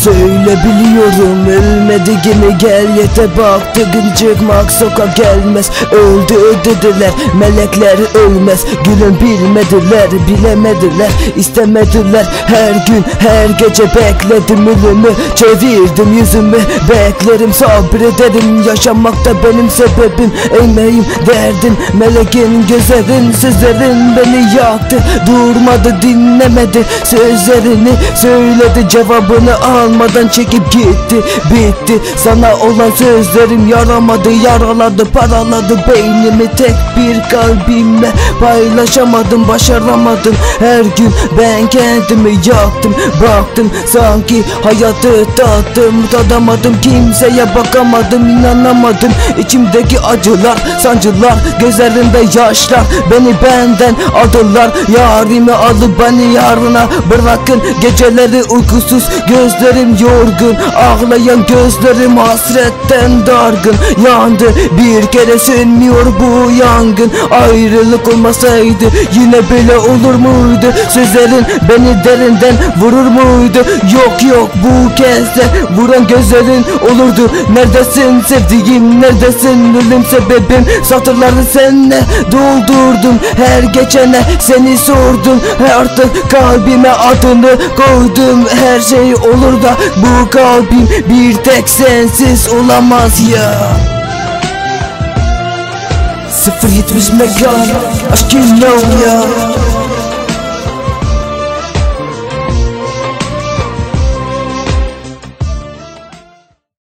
Söyleyebiliyorum ölmedi gibi gel yete baktı gün çıkmak sokak gelmez. Öldü dediler melekler ölmez. Gülün bilmediler bilemediler istemediler. Her gün her gece bekledim ölümü, çevirdim yüzümü. Beklerim sabrederim, yaşamakta benim sebebim. Emeğim derdim meleğin gözlerin, sözlerin beni yaktı. Durmadı dinlemedi sözlerini, söyledi cevabını almadan çekip gitti. Bitti sana olan sözlerim, yaramadı yaraladı paraladı beynimi. Tek bir kalbimle paylaşamadım, başaramadım. Her gün ben kendimi yaktım, baktım sanki hayatı tattım, tadamadım, kimseye bakamadım, inanamadım. İçimdeki acılar, sancılar, gözlerimde yaşlar beni benden aldılar. Yarimi alıp beni yarına bırakın. Geceleri uykusuz, gözlerim yorgun, ağlayan gözlerim hasretten dargın. Yandı bir kere sönmüyor bu yangın. Ayrılık olmasaydı yine böyle olur muydu? Sözlerin beni derinden vurur muydu? Yok yok bu kez de vuran gözlerin olurdu. Neredesin sevdiğim, neredesin ölüm sebebim? Satırları seninle doldurdum, her geçene seni sordum. Artık kalbime adını koydum. Her şey olur da bu kalbim bir tek sensiz olamaz ya. 070 mekan aşkın ya.